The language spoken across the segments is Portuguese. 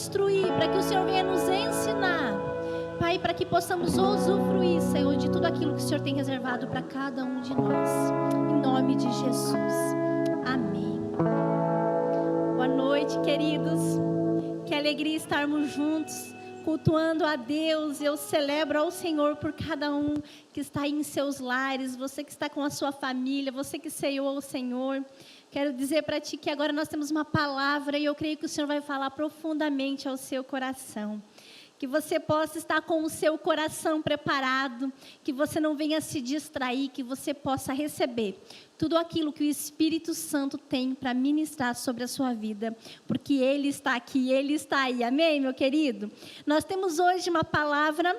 instruir, para que o Senhor venha nos ensinar. Pai, para que possamos usufruir, Senhor, de tudo aquilo que o Senhor tem reservado para cada um de nós. Em nome de Jesus. Amém. Boa noite, queridos. Que alegria estarmos juntos, cultuando a Deus. Eu celebro ao Senhor por cada um que está aí em seus lares, você que está com a sua família, você que ceiou ao Senhor. Quero dizer para ti que agora nós temos uma palavra e eu creio que o Senhor vai falar profundamente ao seu coração. Que você possa estar com o seu coração preparado, que você não venha se distrair, que você possa receber tudo aquilo que o Espírito Santo tem para ministrar sobre a sua vida, porque Ele está aqui, Ele está aí, amém, meu querido? Nós temos hoje uma palavra,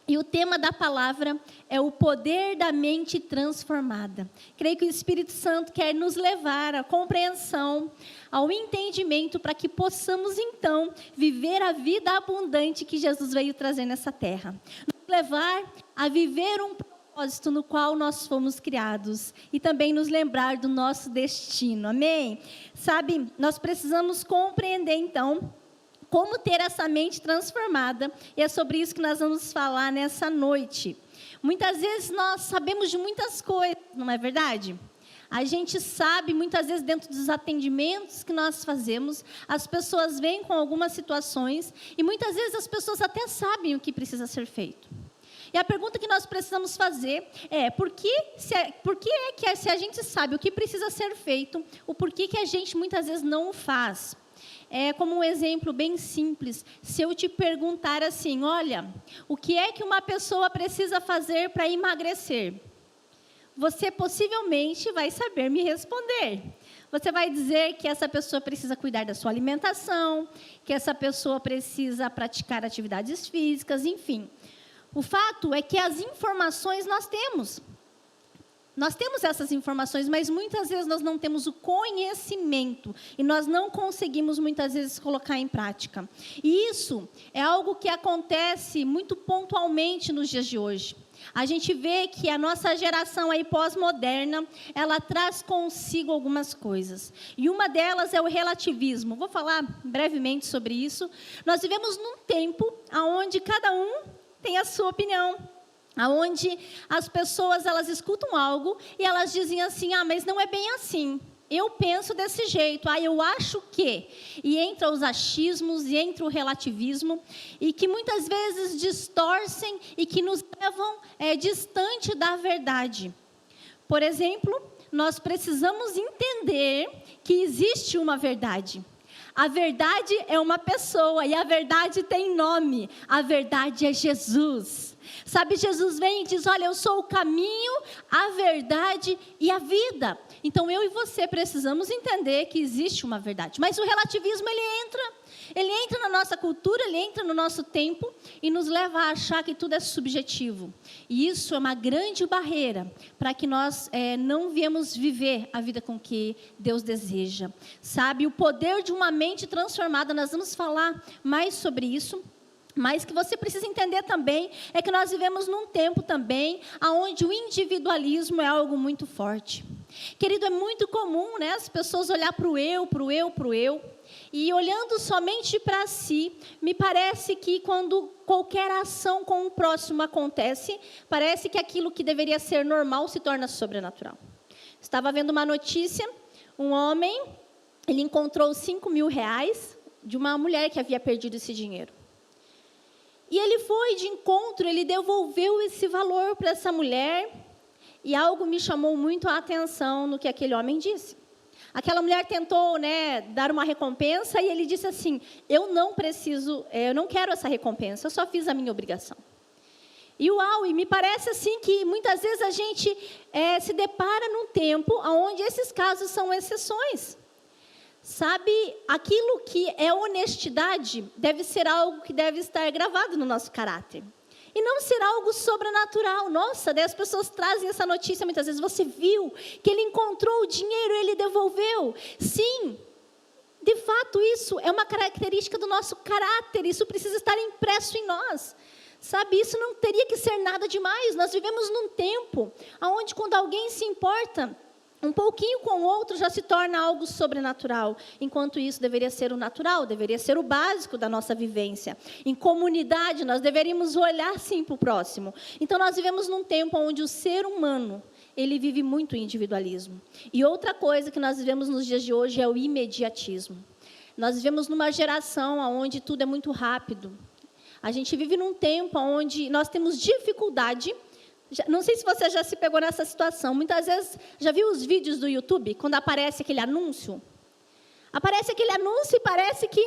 e o tema da palavra é o poder da mente transformada. Creio que o Espírito Santo quer nos levar à compreensão, ao entendimento, para que possamos, então, viver a vida abundante que Jesus veio trazer nessa terra. Nos levar a viver um propósito no qual nós fomos criados. E também nos lembrar do nosso destino, amém? Sabe, nós precisamos compreender, então, como ter essa mente transformada, e é sobre isso que nós vamos falar nessa noite. Muitas vezes nós sabemos de muitas coisas, não é verdade? A gente sabe, muitas vezes, dentro dos atendimentos que nós fazemos, as pessoas vêm com algumas situações, e muitas vezes as pessoas até sabem o que precisa ser feito. E a pergunta que nós precisamos fazer é, por que é que se a gente sabe o que precisa ser feito, o porquê que a gente muitas vezes não o faz? É como um exemplo bem simples, se eu te perguntar assim, olha, o que é que uma pessoa precisa fazer para emagrecer? Você possivelmente vai saber me responder. Você vai dizer que essa pessoa precisa cuidar da sua alimentação, que essa pessoa precisa praticar atividades físicas, enfim. O fato é que as informações nós temos. Nós temos essas informações, mas muitas vezes nós não temos o conhecimento e nós não conseguimos muitas vezes colocar em prática. E isso é algo que acontece muito pontualmente nos dias de hoje. A gente vê que a nossa geração aí pós-moderna, ela traz consigo algumas coisas. E uma delas é o relativismo. Vou falar brevemente sobre isso. Nós vivemos num tempo onde cada um tem a sua opinião. Onde as pessoas, elas escutam algo e elas dizem assim, mas não é bem assim. Eu penso desse jeito, eu acho que. E entra os achismos, e entra o relativismo, e que muitas vezes distorcem e que nos levam distante da verdade. Por exemplo, nós precisamos entender que existe uma verdade. A verdade é uma pessoa e a verdade tem nome. A verdade é Jesus. Sabe, Jesus vem e diz, olha, eu sou o caminho, a verdade e a vida. Então, eu e você precisamos entender que existe uma verdade. Mas o relativismo, ele entra na nossa cultura, ele entra no nosso tempo e nos leva a achar que tudo é subjetivo. E isso é uma grande barreira para que nós não viemos viver a vida com que Deus deseja. Sabe, o poder de uma mente transformada, nós vamos falar mais sobre isso. Mas que você precisa entender também é que nós vivemos num tempo também onde o individualismo é algo muito forte. Querido, é muito comum, né, as pessoas olhar para o eu. E olhando somente para si, me parece que quando qualquer ação com o próximo acontece, parece que aquilo que deveria ser normal se torna sobrenatural. Estava vendo uma notícia, um homem, ele encontrou 5 mil reais de uma mulher que havia perdido esse dinheiro. E ele foi de encontro, ele devolveu esse valor para essa mulher, e algo me chamou muito a atenção no que aquele homem disse. Aquela mulher tentou, dar uma recompensa, e ele disse assim, eu não quero essa recompensa, eu só fiz a minha obrigação. E me parece assim que muitas vezes a gente se depara num tempo onde esses casos são exceções. Sabe, aquilo que é honestidade deve ser algo que deve estar gravado no nosso caráter. E não ser algo sobrenatural. Nossa, daí as pessoas trazem essa notícia muitas vezes. Você viu que ele encontrou o dinheiro, ele devolveu. Sim, de fato isso é uma característica do nosso caráter. Isso precisa estar impresso em nós. Sabe, isso não teria que ser nada demais. Nós vivemos num tempo onde quando alguém se importa Um pouquinho com o outro já se torna algo sobrenatural, enquanto isso deveria ser o natural, deveria ser o básico da nossa vivência. Em comunidade, nós deveríamos olhar sim para o próximo. Então, nós vivemos num tempo onde o ser humano, ele vive muito o individualismo. E outra coisa que nós vivemos nos dias de hoje é o imediatismo. Nós vivemos numa geração onde tudo é muito rápido. A gente vive num tempo onde nós temos dificuldade. Não sei se você já se pegou nessa situação. Muitas vezes, já viu os vídeos do YouTube, quando aparece aquele anúncio? Aparece aquele anúncio e parece que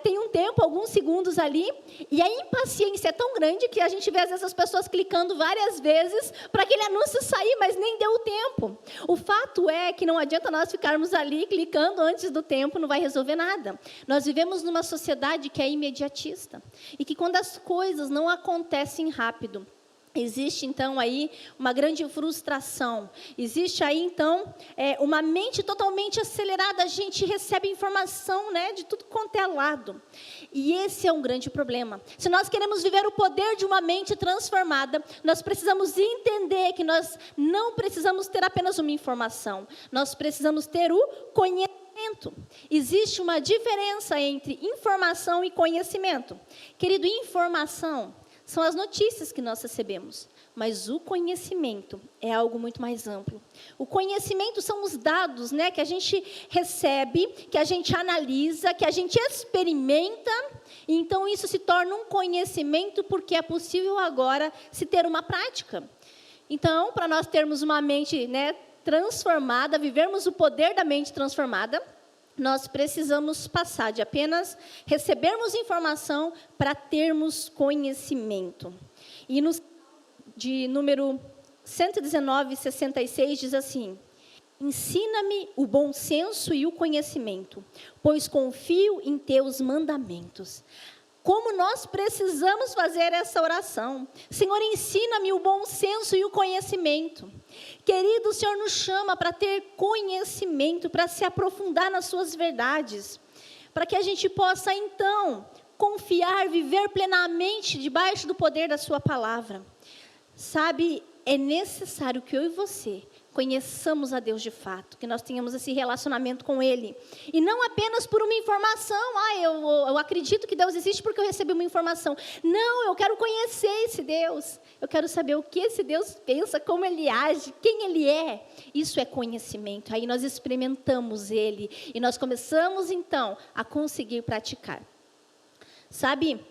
tem um tempo, alguns segundos ali, e a impaciência é tão grande que a gente vê, às vezes, as pessoas clicando várias vezes para aquele anúncio sair, mas nem deu tempo. O fato é que não adianta nós ficarmos ali clicando antes do tempo, não vai resolver nada. Nós vivemos numa sociedade que é imediatista, e que quando as coisas não acontecem rápido, existe, então, aí uma grande frustração. Existe aí, então, uma mente totalmente acelerada. A gente recebe informação, né, de tudo quanto é lado. E esse é um grande problema. Se nós queremos viver o poder de uma mente transformada, nós precisamos entender que nós não precisamos ter apenas uma informação. Nós precisamos ter o conhecimento. Existe uma diferença entre informação e conhecimento. Querido, informação são as notícias que nós recebemos, mas o conhecimento é algo muito mais amplo. O conhecimento são os dados, né, que a gente recebe, que a gente analisa, que a gente experimenta, e então isso se torna um conhecimento porque é possível agora se ter uma prática. Então, para nós termos uma mente, né, transformada, vivermos o poder da mente transformada, nós precisamos passar de apenas recebermos informação para termos conhecimento. E de número 119:66 diz assim: ensina-me o bom senso e o conhecimento, pois confio em teus mandamentos. Como nós precisamos fazer essa oração? Senhor, ensina-me o bom senso e o conhecimento. Querido, o Senhor nos chama para ter conhecimento, para se aprofundar nas suas verdades, para que a gente possa, então, confiar, viver plenamente debaixo do poder da sua palavra. Sabe, é necessário que eu e você conheçamos a Deus de fato, que nós tenhamos esse relacionamento com Ele. E não apenas por uma informação, eu acredito que Deus existe porque eu recebi uma informação. Não, eu quero conhecer esse Deus. Eu quero saber o que esse Deus pensa, como Ele age, quem Ele é. Isso é conhecimento. Aí nós experimentamos Ele e nós começamos, então, a conseguir praticar. Sabe,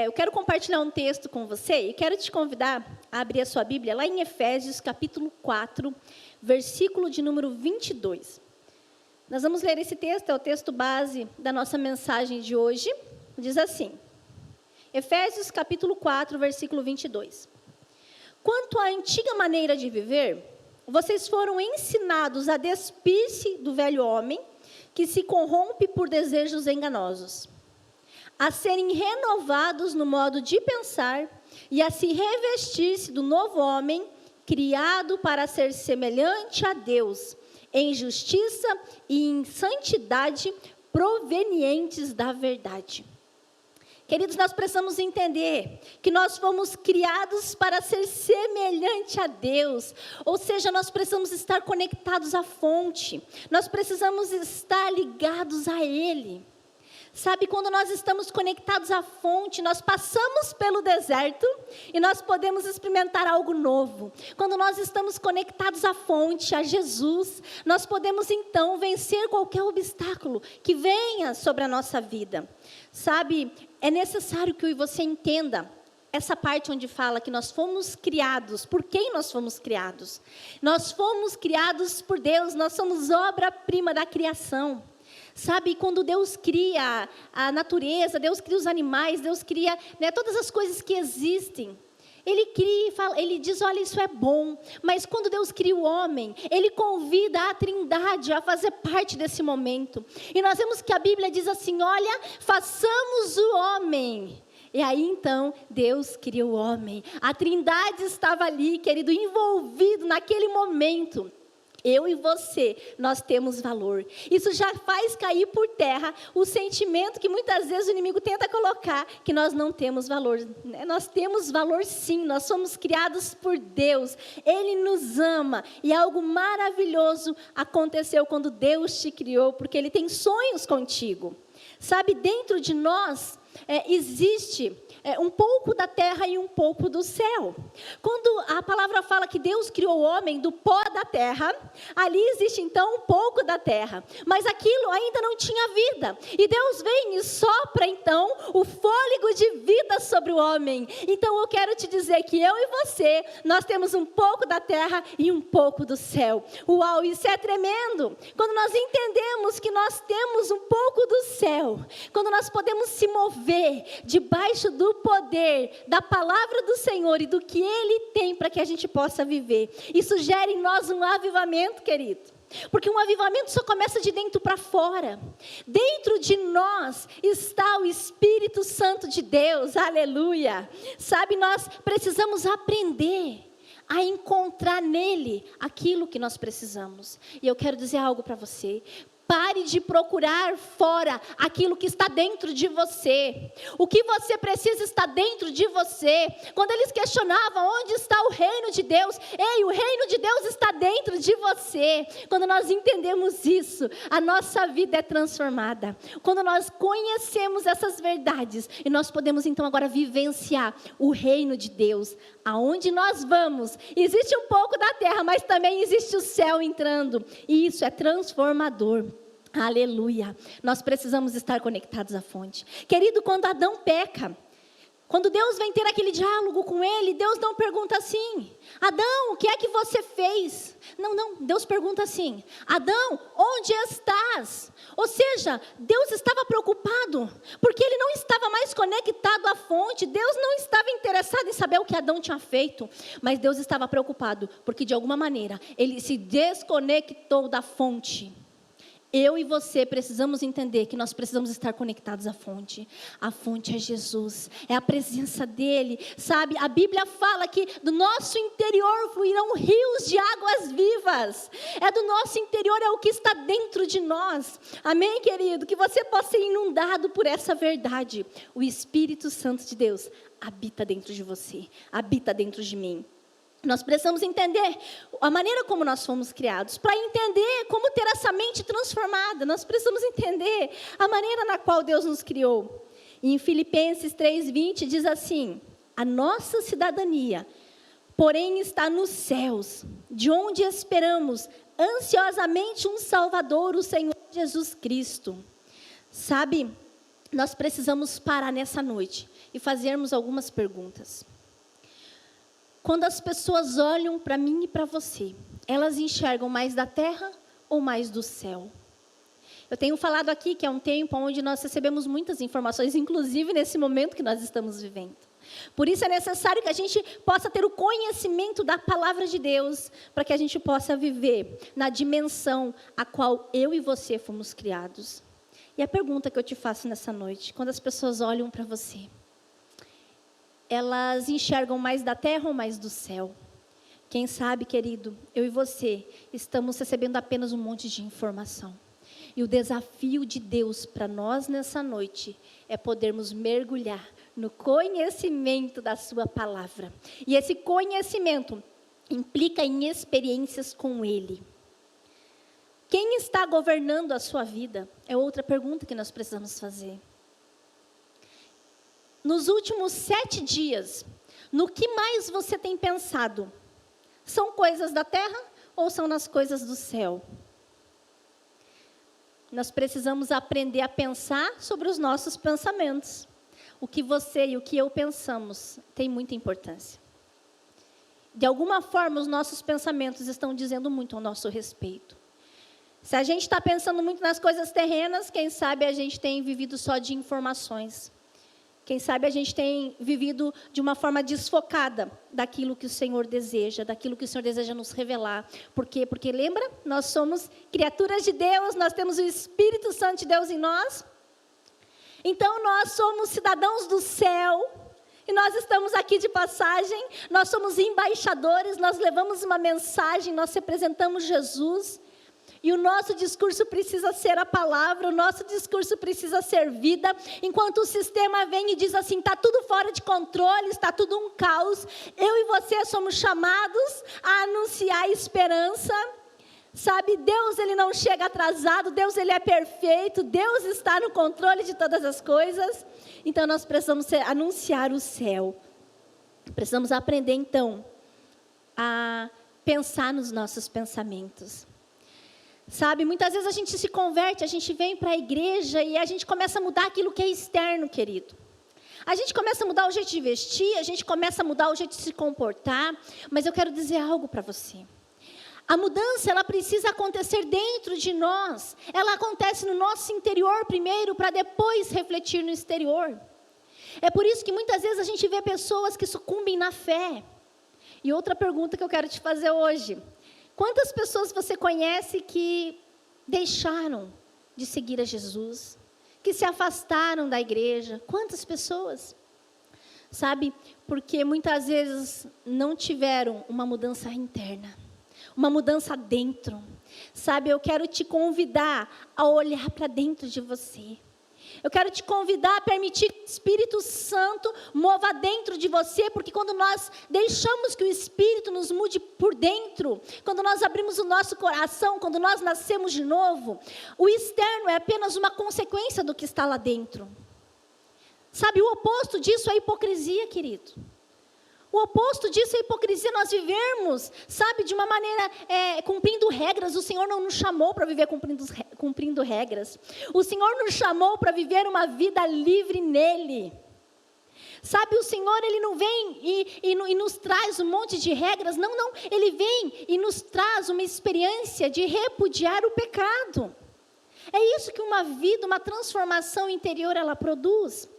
eu quero compartilhar um texto com você e quero te convidar a abrir a sua Bíblia lá em Efésios, capítulo 4, versículo de número 22. Nós vamos ler esse texto, é o texto base da nossa mensagem de hoje. Diz assim, Efésios, capítulo 4, versículo 22. Quanto à antiga maneira de viver, vocês foram ensinados a despir-se do velho homem, que se corrompe por desejos enganosos, a serem renovados no modo de pensar e a se revestir-se do novo homem, criado para ser semelhante a Deus, em justiça e em santidade provenientes da verdade. Queridos, nós precisamos entender que nós fomos criados para ser semelhante a Deus, ou seja, nós precisamos estar conectados à fonte, nós precisamos estar ligados a Ele. Sabe, quando nós estamos conectados à fonte, nós passamos pelo deserto e nós podemos experimentar algo novo. Quando nós estamos conectados à fonte, a Jesus, nós podemos então vencer qualquer obstáculo que venha sobre a nossa vida. Sabe, é necessário que você entenda essa parte onde fala que nós fomos criados. Por quem nós fomos criados? Nós fomos criados por Deus, nós somos obra-prima da criação. Sabe, quando Deus cria a natureza, Deus cria os animais, Deus cria, né, todas as coisas que existem. Ele cria e fala, Ele diz, olha, isso é bom. Mas quando Deus cria o homem, Ele convida a Trindade a fazer parte desse momento. E nós vemos que a Bíblia diz assim, olha, façamos o homem. E aí então, Deus cria o homem. A Trindade estava ali, querido, envolvido naquele momento. Eu e você, nós temos valor. Isso já faz cair por terra o sentimento que muitas vezes o inimigo tenta colocar, que nós não temos valor. Nós temos valor sim, nós somos criados por Deus. Ele nos ama e algo maravilhoso aconteceu quando Deus te criou, porque Ele tem sonhos contigo. Sabe, dentro de nós existe um pouco da terra e um pouco do céu. Quando a palavra fala que Deus criou o homem do pó da terra, ali existe então um pouco da terra, mas aquilo ainda não tinha vida, e Deus vem e sopra então o fôlego de vida sobre o homem. Então eu quero te dizer que eu e você, nós temos um pouco da terra e um pouco do céu. Uau, isso é tremendo, quando nós entendemos que nós temos um pouco do céu, quando nós podemos se mover debaixo do poder da palavra do Senhor e do que Ele tem para que a gente possa viver. Isso gera em nós um avivamento, querido. Porque um avivamento só começa de dentro para fora. Dentro de nós está o Espírito Santo de Deus, aleluia. Sabe, nós precisamos aprender a encontrar nele aquilo que nós precisamos. E eu quero dizer algo para você. Pare de procurar fora aquilo que está dentro de você. O que você precisa está dentro de você. Quando eles questionavam onde está o reino de Deus, ei, o reino de Deus está dentro de você. Quando nós entendemos isso, a nossa vida é transformada. Quando nós conhecemos essas verdades, e nós podemos então agora vivenciar o reino de Deus. Aonde nós vamos, existe um pouco da terra, mas também existe o céu entrando. E isso é transformador. Aleluia. Nós precisamos estar conectados à fonte. Querido, quando Adão peca, quando Deus vem ter aquele diálogo com ele, Deus não pergunta assim: Adão, o que é que você fez? Não, Deus pergunta assim: Adão, onde estás? Ou seja, Deus estava preocupado, porque ele não estava mais conectado à fonte. Deus não estava interessado em saber o que Adão tinha feito, mas Deus estava preocupado, porque de alguma maneira, ele se desconectou da fonte. Eu e você precisamos entender que nós precisamos estar conectados à fonte. A fonte é Jesus, é a presença dEle, sabe? A Bíblia fala que do nosso interior fluirão rios de águas vivas. É do nosso interior, é o que está dentro de nós. Amém, querido? Que você possa ser inundado por essa verdade. O Espírito Santo de Deus habita dentro de você, habita dentro de mim. Nós precisamos entender a maneira como nós fomos criados. Para entender como ter essa mente transformada, nós precisamos entender a maneira na qual Deus nos criou. E em Filipenses 3:20 diz assim: a nossa cidadania, porém, está nos céus, de onde esperamos ansiosamente um Salvador, o Senhor Jesus Cristo. Sabe, nós precisamos parar nessa noite e fazermos algumas perguntas. Quando as pessoas olham para mim e para você, elas enxergam mais da terra ou mais do céu? Eu tenho falado aqui que é um tempo onde nós recebemos muitas informações, inclusive nesse momento que nós estamos vivendo. Por isso é necessário que a gente possa ter o conhecimento da palavra de Deus, para que a gente possa viver na dimensão a qual eu e você fomos criados. E a pergunta que eu te faço nessa noite, quando as pessoas olham para você, elas enxergam mais da terra ou mais do céu? Quem sabe, querido, eu e você estamos recebendo apenas um monte de informação. E o desafio de Deus para nós nessa noite é podermos mergulhar no conhecimento da sua palavra. E esse conhecimento implica em experiências com Ele. Quem está governando a sua vida? É outra pergunta que nós precisamos fazer. Nos últimos 7 dias, no que mais você tem pensado? São coisas da terra ou são nas coisas do céu? Nós precisamos aprender a pensar sobre os nossos pensamentos. O que você e o que eu pensamos tem muita importância. De alguma forma, os nossos pensamentos estão dizendo muito ao nosso respeito. Se a gente está pensando muito nas coisas terrenas, quem sabe a gente tem vivido só de informações. Quem sabe a gente tem vivido de uma forma desfocada daquilo que o Senhor deseja, daquilo que o Senhor deseja nos revelar. Por quê? Porque lembra, nós somos criaturas de Deus, nós temos o Espírito Santo de Deus em nós. Então nós somos cidadãos do céu. E nós estamos aqui de passagem, nós somos embaixadores, nós levamos uma mensagem, nós representamos Jesus. E o nosso discurso precisa ser a palavra, o nosso discurso precisa ser vida. Enquanto o sistema vem e diz assim, está tudo fora de controle, está tudo um caos. Eu e você somos chamados a anunciar esperança. Sabe, Deus ele não chega atrasado, Deus ele é perfeito, Deus está no controle de todas as coisas. Então nós precisamos anunciar o céu. Precisamos aprender então a pensar nos nossos pensamentos. Sabe, muitas vezes a gente se converte, a gente vem para a igreja e a gente começa a mudar aquilo que é externo, querido. A gente começa a mudar o jeito de vestir, a gente começa a mudar o jeito de se comportar, mas eu quero dizer algo para você. A mudança, ela precisa acontecer dentro de nós. Ela acontece no nosso interior primeiro, para depois refletir no exterior. É por isso que muitas vezes a gente vê pessoas que sucumbem na fé. E outra pergunta que eu quero te fazer hoje. Quantas pessoas você conhece que deixaram de seguir a Jesus? Que se afastaram da igreja? Quantas pessoas? Sabe, porque muitas vezes não tiveram uma mudança interna. Uma mudança dentro. Sabe, eu quero te convidar a olhar para dentro de você. Eu quero te convidar a permitir que o Espírito Santo mova dentro de você, porque quando nós deixamos que o Espírito nos mude por dentro, quando nós abrimos o nosso coração, quando nós nascemos de novo, o externo é apenas uma consequência do que está lá dentro. Sabe, o oposto disso é a hipocrisia, querido. O oposto disso é a hipocrisia, nós vivermos, sabe, de uma maneira, cumprindo regras. O Senhor não nos chamou para viver cumprindo regras. O Senhor nos chamou para viver uma vida livre nele. Sabe, o Senhor, Ele não vem e nos traz um monte de regras. Não, Ele vem e nos traz uma experiência de repudiar o pecado. É isso que uma vida, uma transformação interior, ela produz.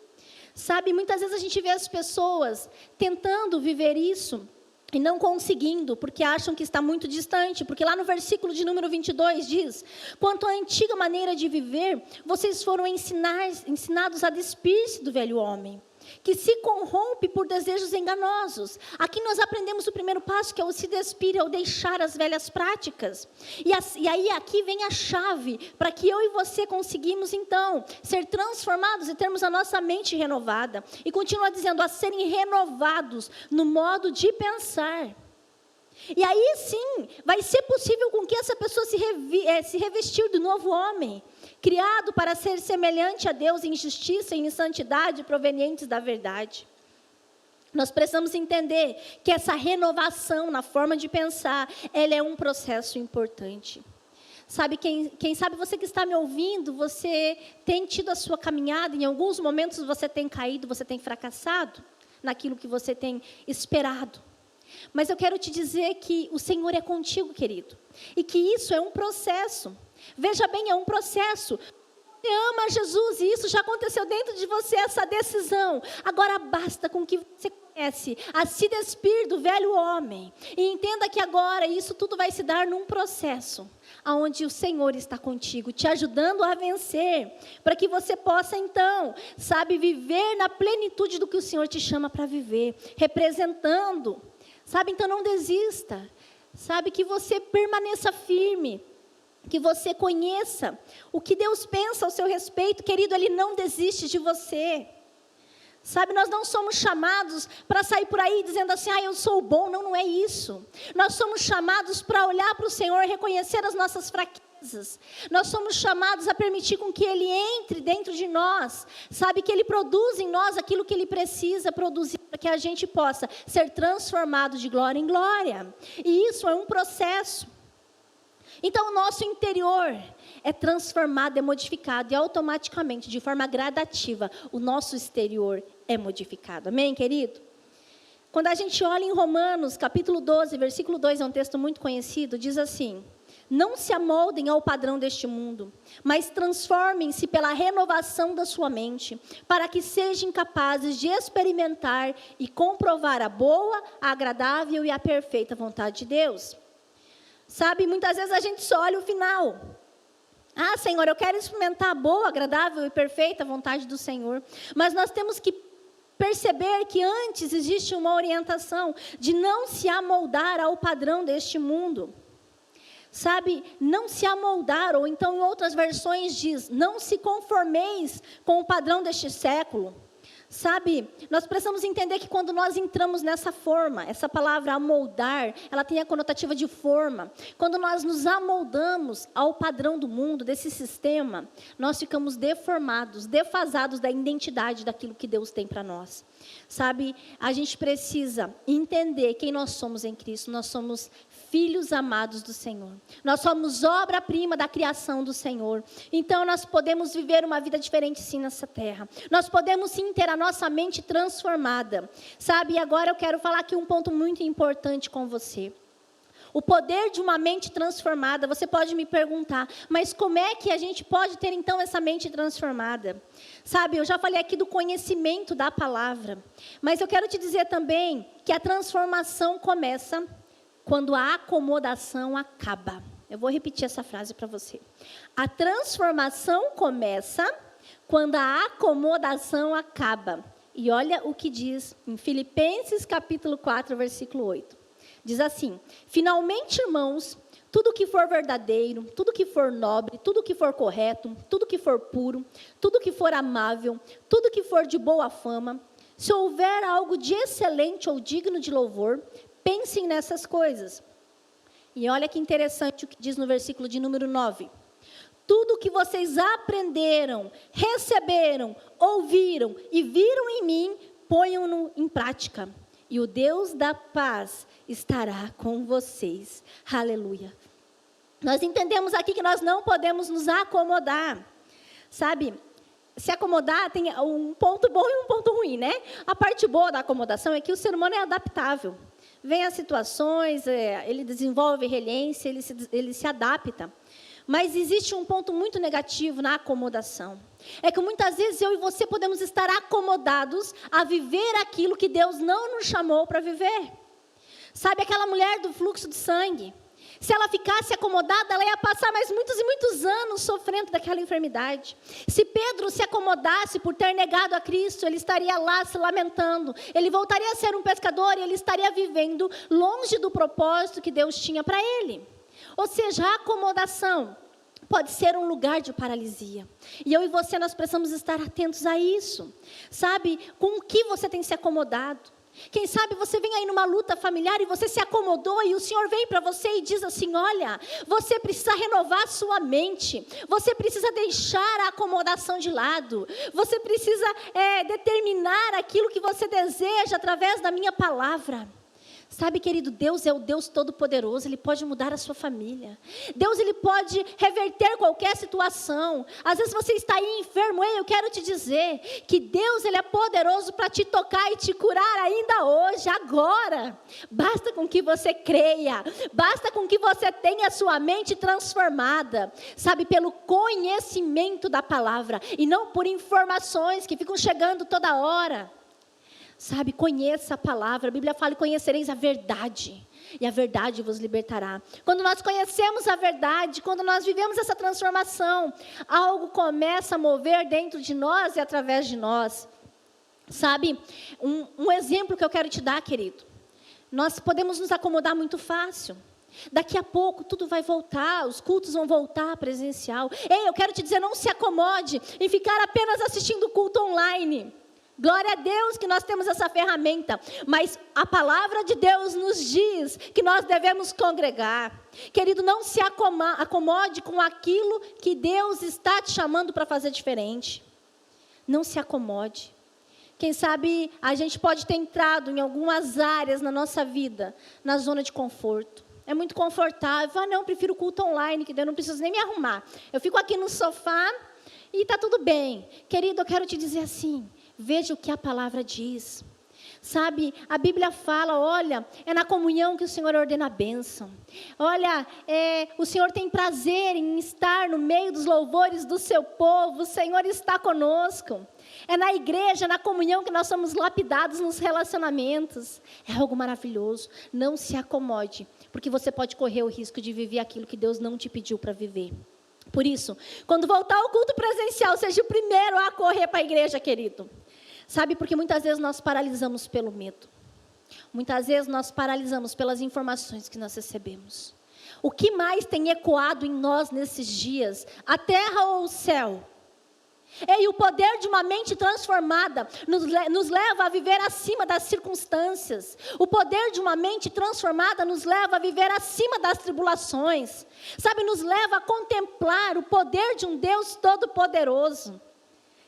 Sabe, muitas vezes a gente vê as pessoas tentando viver isso e não conseguindo, porque acham que está muito distante. Porque lá no versículo de número 22 diz: quanto à antiga maneira de viver, vocês foram ensinados a despir-se do velho homem, que se corrompe por desejos enganosos. Aqui nós aprendemos o primeiro passo, que é o se despir, é o deixar as velhas práticas. E aí aqui vem a chave, para que eu e você conseguimos então ser transformados e termos a nossa mente renovada. E continua dizendo, a serem renovados no modo de pensar. E aí sim, vai ser possível com que essa pessoa se revestir do novo homem, criado para ser semelhante a Deus em justiça e em santidade provenientes da verdade. Nós precisamos entender que essa renovação na forma de pensar, ela é um processo importante. Sabe, quem sabe você que está me ouvindo, você tem tido a sua caminhada, em alguns momentos você tem caído, você tem fracassado naquilo que você tem esperado. Mas eu quero te dizer que o Senhor é contigo, querido. E que isso é um processo. Veja bem, é um processo. Você ama Jesus e isso já aconteceu dentro de você, essa decisão. Agora basta com que você comece a se despir do velho homem. E entenda que agora isso tudo vai se dar num processo, onde o Senhor está contigo, te ajudando a vencer. Para que você possa então, sabe, viver na plenitude do que o Senhor te chama para viver. Representando. Sabe, então não desista. Sabe, que você permaneça firme. Que você conheça o que Deus pensa ao seu respeito. Querido, Ele não desiste de você. Sabe, nós não somos chamados para sair por aí dizendo assim, eu sou bom. Não, não é isso. Nós somos chamados para olhar para o Senhor e reconhecer as nossas fraquezas. Nós somos chamados a permitir com que Ele entre dentro de nós. Sabe, que Ele produza em nós aquilo que Ele precisa produzir para que a gente possa ser transformado de glória em glória. E isso é um processo. Então o nosso interior é transformado, é modificado e automaticamente, de forma gradativa, o nosso exterior é modificado. Amém, querido? Quando a gente olha em Romanos, capítulo 12, versículo 2, é um texto muito conhecido, diz assim: não se amoldem ao padrão deste mundo, mas transformem-se pela renovação da sua mente, para que sejam capazes de experimentar e comprovar a boa, a agradável e a perfeita vontade de Deus. Sabe, muitas vezes a gente só olha o final. Senhor, eu quero experimentar a boa, agradável e perfeita vontade do Senhor. Mas nós temos que perceber que antes existe uma orientação de não se amoldar ao padrão deste mundo. Sabe, não se amoldar, ou então em outras versões diz, não se conformeis com o padrão deste século. Sabe, nós precisamos entender que quando nós entramos nessa forma, essa palavra amoldar, ela tem a conotativa de forma. Quando nós nos amoldamos ao padrão do mundo, desse sistema, nós ficamos deformados, defasados da identidade daquilo que Deus tem para nós. Sabe, a gente precisa entender quem nós somos em Cristo. Nós somos filhos amados do Senhor. Nós somos obra-prima da criação do Senhor. Então nós podemos viver uma vida diferente sim nessa terra. Nós podemos sim ter a nossa mente transformada. Sabe, e agora eu quero falar aqui um ponto muito importante com você. O poder de uma mente transformada. Você pode me perguntar, mas como é que a gente pode ter então essa mente transformada? Sabe, eu já falei aqui do conhecimento da palavra. Mas eu quero te dizer também que a transformação começa quando a acomodação acaba. Eu vou repetir essa frase para você. A transformação começa quando a acomodação acaba. E olha o que diz em Filipenses capítulo 4, versículo 8. Diz assim: finalmente, irmãos, tudo que for verdadeiro, tudo que for nobre, tudo que for correto, tudo que for puro, tudo que for amável, tudo que for de boa fama, se houver algo de excelente ou digno de louvor, pensem nessas coisas. E olha que interessante o que diz no versículo de número 9. Tudo que vocês aprenderam, receberam, ouviram e viram em mim, ponham-no em prática. E o Deus da paz estará com vocês. Aleluia. Nós entendemos aqui que nós não podemos nos acomodar. Sabe, se acomodar tem um ponto bom e um ponto ruim, né? A parte boa da acomodação é que o ser humano é adaptável. Vem as situações, ele desenvolve resiliência, ele se adapta. Mas existe um ponto muito negativo na acomodação. É que muitas vezes eu e você podemos estar acomodados a viver aquilo que Deus não nos chamou para viver. Sabe aquela mulher do fluxo de sangue? Se ela ficasse acomodada, ela ia passar mais muitos e muitos anos sofrendo daquela enfermidade. Se Pedro se acomodasse por ter negado a Cristo, ele estaria lá se lamentando. Ele voltaria a ser um pescador e ele estaria vivendo longe do propósito que Deus tinha para ele. Ou seja, a acomodação pode ser um lugar de paralisia. E eu e você, nós precisamos estar atentos a isso. Sabe, com o que você tem se acomodado? Quem sabe você vem aí numa luta familiar e você se acomodou e o Senhor vem para você e diz assim: olha, você precisa renovar a sua mente, você precisa deixar a acomodação de lado, você precisa determinar aquilo que você deseja através da minha palavra. Sabe, querido, Deus é o Deus Todo-Poderoso, Ele pode mudar a sua família. Deus, Ele pode reverter qualquer situação. Às vezes você está aí enfermo, eu quero te dizer que Deus, Ele é poderoso para te tocar e te curar ainda hoje, agora. Basta com que você creia, basta com que você tenha a sua mente transformada, sabe, pelo conhecimento da palavra, e não por informações que ficam chegando toda hora. Sabe, conheça a palavra. A Bíblia fala: e conhecereis a verdade, e a verdade vos libertará. Quando nós conhecemos a verdade, quando nós vivemos essa transformação, algo começa a mover dentro de nós e através de nós. Sabe, um exemplo que eu quero te dar, querido. Nós podemos nos acomodar muito fácil. Daqui a pouco tudo vai voltar, os cultos vão voltar presencial. Ei, eu quero te dizer, não se acomode em ficar apenas assistindo o culto online. Glória a Deus que nós temos essa ferramenta, mas a palavra de Deus nos diz que nós devemos congregar. Querido, não se acomode com aquilo que Deus está te chamando para fazer diferente. Não se acomode. Quem sabe a gente pode ter entrado em algumas áreas na nossa vida, na zona de conforto. É muito confortável. Ah, não, prefiro o culto online, que eu não preciso nem me arrumar. Eu fico aqui no sofá e está tudo bem. Querido, eu quero te dizer assim, veja o que a palavra diz. Sabe, a Bíblia fala, olha, é na comunhão que o Senhor ordena a bênção. Olha, o Senhor tem prazer em estar no meio dos louvores do seu povo. O Senhor está conosco. É na igreja, na comunhão que nós somos lapidados nos relacionamentos. É algo maravilhoso. Não se acomode, porque você pode correr o risco de viver aquilo que Deus não te pediu para viver. Por isso, quando voltar ao culto presencial, seja o primeiro a correr para a igreja, querido. Sabe, porque muitas vezes nós paralisamos pelo medo. Muitas vezes nós paralisamos pelas informações que nós recebemos. O que mais tem ecoado em nós nesses dias? A terra ou o céu? E o poder de uma mente transformada nos leva a viver acima das circunstâncias. O poder de uma mente transformada nos leva a viver acima das tribulações. Sabe, nos leva a contemplar o poder de um Deus todo-poderoso.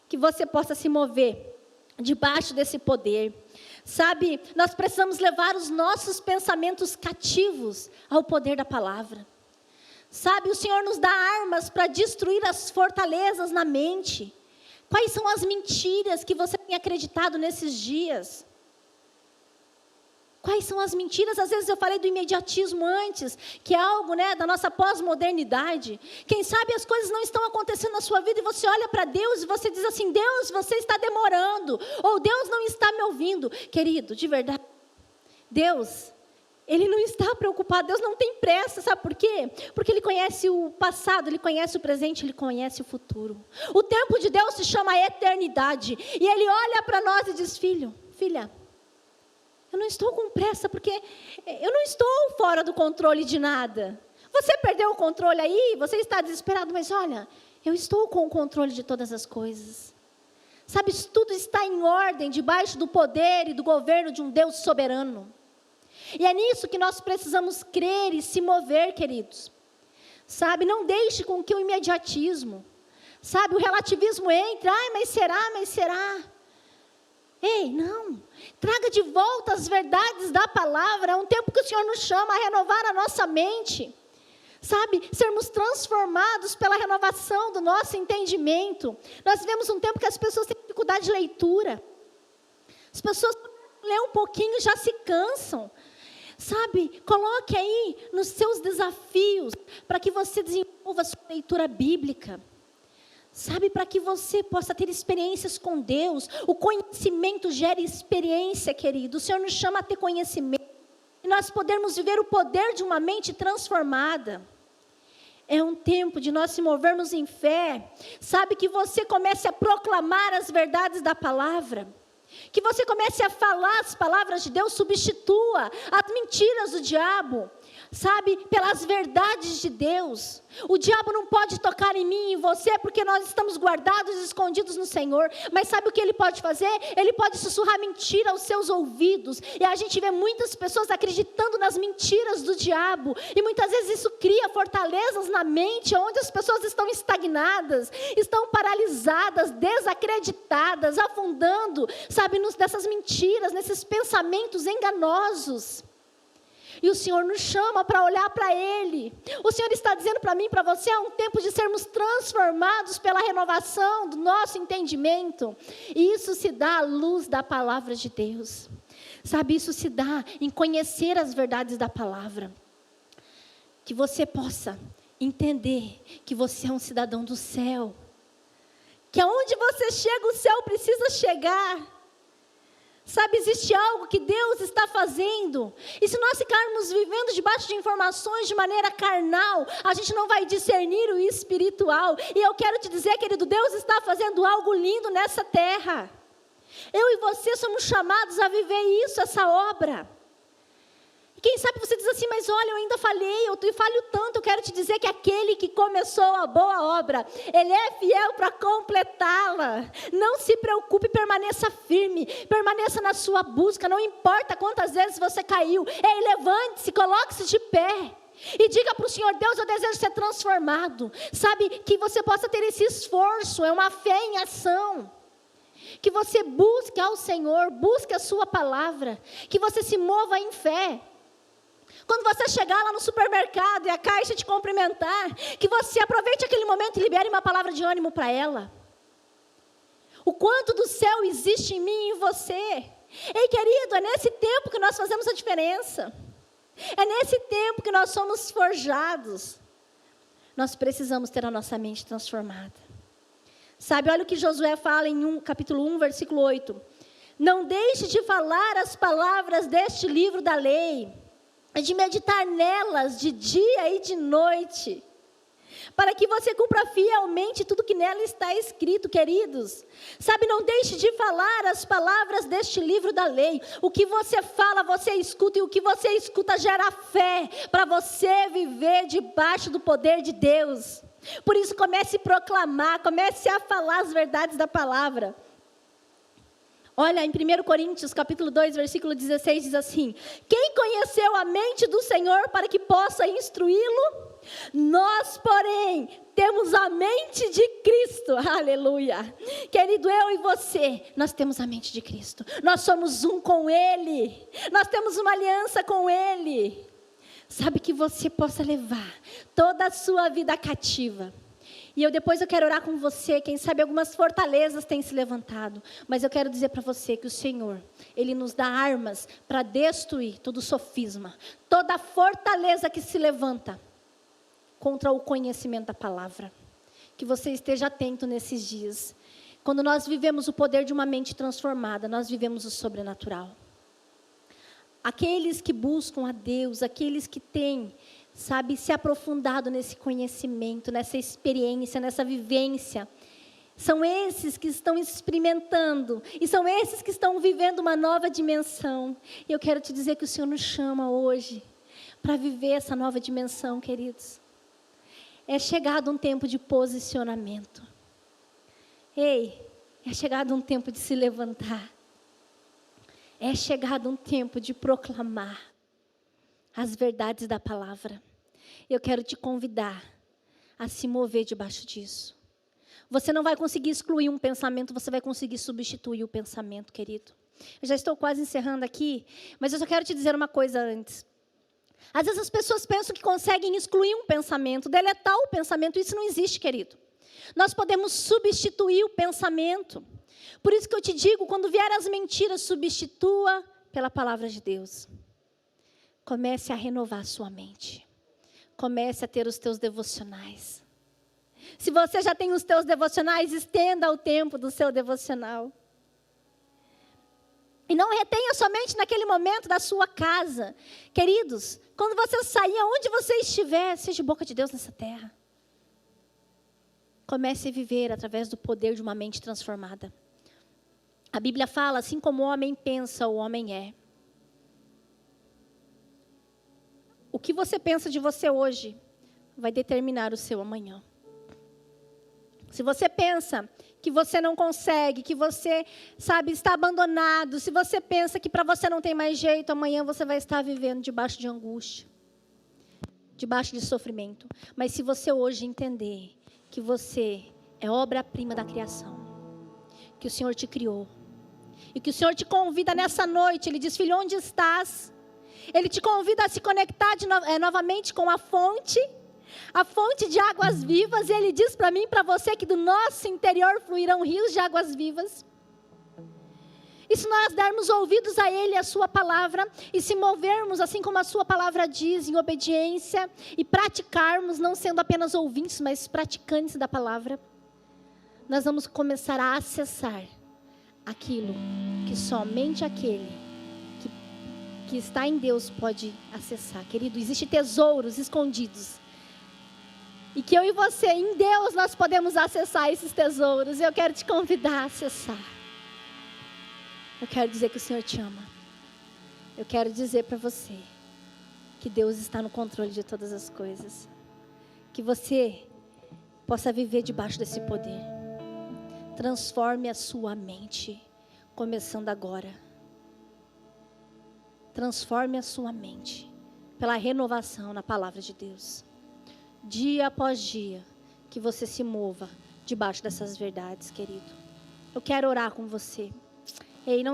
Que você possa se mover debaixo desse poder. Sabe, nós precisamos levar os nossos pensamentos cativos ao poder da palavra. Sabe, o Senhor nos dá armas para destruir as fortalezas na mente. Quais são as mentiras que você tem acreditado nesses dias? Quais são as mentiras? Às vezes eu falei do imediatismo antes, que é algo, da nossa pós-modernidade. Quem sabe as coisas não estão acontecendo na sua vida e você olha para Deus e você diz assim: Deus, você está demorando, ou Deus não está me ouvindo. Querido, de verdade, Deus, Ele não está preocupado, Deus não tem pressa, sabe por quê? Porque Ele conhece o passado, Ele conhece o presente, Ele conhece o futuro. O tempo de Deus se chama eternidade, e Ele olha para nós e diz: filho, filha, eu não estou com pressa, porque eu não estou fora do controle de nada. Você perdeu o controle aí, você está desesperado, mas olha, eu estou com o controle de todas as coisas. Sabe, tudo está em ordem, debaixo do poder e do governo de um Deus soberano. E é nisso que nós precisamos crer e se mover, queridos. Sabe, não deixe com que o imediatismo, sabe, o relativismo entre. Ai, mas será? Ei, não. Traga de volta as verdades da palavra. É um tempo que o Senhor nos chama a renovar a nossa mente. Sabe, sermos transformados pela renovação do nosso entendimento. Nós vivemos um tempo que as pessoas têm dificuldade de leitura. As pessoas lêem um pouquinho e já se cansam. Sabe, coloque aí nos seus desafios para que você desenvolva a sua leitura bíblica. Sabe, para que você possa ter experiências com Deus. O conhecimento gera experiência, querido. O Senhor nos chama a ter conhecimento. E nós podermos viver o poder de uma mente transformada. É um tempo de nós se movermos em fé. Sabe, que você comece a proclamar as verdades da palavra. Que você comece a falar as palavras de Deus, substitua as mentiras do diabo, sabe, pelas verdades de Deus. O diabo não pode tocar em mim e em você, porque nós estamos guardados e escondidos no Senhor. Mas sabe o que ele pode fazer? Ele pode sussurrar mentira aos seus ouvidos. E a gente vê muitas pessoas acreditando nas mentiras do diabo. E muitas vezes isso cria fortalezas na mente, onde as pessoas estão estagnadas, estão paralisadas, desacreditadas, afundando, sabe, nessas mentiras, nesses pensamentos enganosos. E o Senhor nos chama para olhar para Ele. O Senhor está dizendo para mim e para você: é um tempo de sermos transformados pela renovação do nosso entendimento. E isso se dá à luz da palavra de Deus. Sabe, isso se dá em conhecer as verdades da palavra. Que você possa entender que você é um cidadão do céu. Que aonde você chega, o céu precisa chegar. Sabe, existe algo que Deus está fazendo. E se nós ficarmos vivendo debaixo de informações de maneira carnal, a gente não vai discernir o espiritual. E eu quero te dizer, querido, Deus está fazendo algo lindo nessa terra. Eu e você somos chamados a viver isso, essa obra. E quem sabe você diz assim: mas olha, eu ainda falhei, eu falho tanto. Eu quero te dizer que aquele que começou a boa obra, Ele é fiel para completá-la. Não se preocupe, permaneça firme, permaneça na sua busca. Não importa quantas vezes você caiu. Ei, levante-se, coloque-se de pé. E diga para o Senhor: Deus, eu desejo ser transformado. Sabe, que você possa ter esse esforço, é uma fé em ação. Que você busque ao Senhor, busque a sua palavra. Que você se mova em fé. Quando você chegar lá no supermercado e a caixa te cumprimentar, que você aproveite aquele momento e libere uma palavra de ânimo para ela. O quanto do céu existe em mim e em você. Ei, querido, é nesse tempo que nós fazemos a diferença. É nesse tempo que nós somos forjados. Nós precisamos ter a nossa mente transformada. Sabe, olha o que Josué fala em capítulo 1, versículo 8. Não deixe de falar as palavras deste livro da lei, de meditar nelas de dia e de noite, para que você cumpra fielmente tudo que nela está escrito, queridos. Sabe, não deixe de falar as palavras deste livro da lei. O que você fala, você escuta, e o que você escuta gera fé, para você viver debaixo do poder de Deus. Por isso, comece a proclamar, comece a falar as verdades da palavra. Olha, em 1 Coríntios, capítulo 2, versículo 16, diz assim: quem conheceu a mente do Senhor para que possa instruí-lo? Nós, porém, temos a mente de Cristo. Aleluia. Querido, eu e você, nós temos a mente de Cristo. Nós somos um com Ele. Nós temos uma aliança com Ele. Sabe, que você possa levar toda a sua vida cativa. E depois eu quero orar com você. Quem sabe algumas fortalezas têm se levantado. Mas eu quero dizer para você que o Senhor, Ele nos dá armas para destruir todo sofisma, toda fortaleza que se levanta contra o conhecimento da palavra. Que você esteja atento nesses dias. Quando nós vivemos o poder de uma mente transformada, nós vivemos o sobrenatural. Aqueles que buscam a Deus, aqueles que têm, sabe, se aprofundado nesse conhecimento, nessa experiência, nessa vivência, são esses que estão experimentando, e são esses que estão vivendo uma nova dimensão. E eu quero te dizer que o Senhor nos chama hoje para viver essa nova dimensão, queridos. É chegado um tempo de posicionamento. Ei, é chegado um tempo de se levantar. É chegado um tempo de proclamar as verdades da palavra. Eu quero te convidar a se mover debaixo disso. Você não vai conseguir excluir um pensamento, você vai conseguir substituir o pensamento, querido. Eu já estou quase encerrando aqui, mas eu só quero te dizer uma coisa antes. Às vezes as pessoas pensam que conseguem excluir um pensamento, deletar o pensamento. Isso não existe, querido. Nós podemos substituir o pensamento. Por isso que eu te digo, quando vier as mentiras, substitua pela palavra de Deus. Comece a renovar a sua mente. Comece a ter os teus devocionais. Se você já tem os teus devocionais, estenda o tempo do seu devocional. E não retenha somente naquele momento da sua casa. Queridos, quando você sair, aonde você estiver, seja boca de Deus nessa terra. Comece a viver através do poder de uma mente transformada. A Bíblia fala, assim como o homem pensa, o homem é. O que você pensa de você hoje vai determinar o seu amanhã. Se você pensa que você não consegue, que você, sabe, está abandonado, se você pensa que para você não tem mais jeito, amanhã você vai estar vivendo debaixo de angústia, debaixo de sofrimento. Mas se você hoje entender que você é obra-prima da criação, que o Senhor te criou, e que o Senhor te convida nessa noite, Ele diz: filho, onde estás? Ele te convida a se conectar novamente com a fonte de águas vivas, e Ele diz para mim e para você que do nosso interior fluirão rios de águas vivas. E se nós dermos ouvidos a Ele, a sua palavra, e se movermos assim como a sua palavra diz, em obediência, e praticarmos, não sendo apenas ouvintes, mas praticantes da palavra, nós vamos começar a acessar aquilo que somente aquele que está em Deus pode acessar. Querido, existem tesouros escondidos. E que eu e você, em Deus, nós podemos acessar esses tesouros. Eu quero te convidar a acessar. Eu quero dizer que o Senhor te ama. Eu quero dizer para você que Deus está no controle de todas as coisas. Que você possa viver debaixo desse poder. Transforme a sua mente, começando agora. Transforme a sua mente pela renovação na palavra de Deus. Dia após dia, que você se mova debaixo dessas verdades, querido. Eu quero orar com você. Ei, não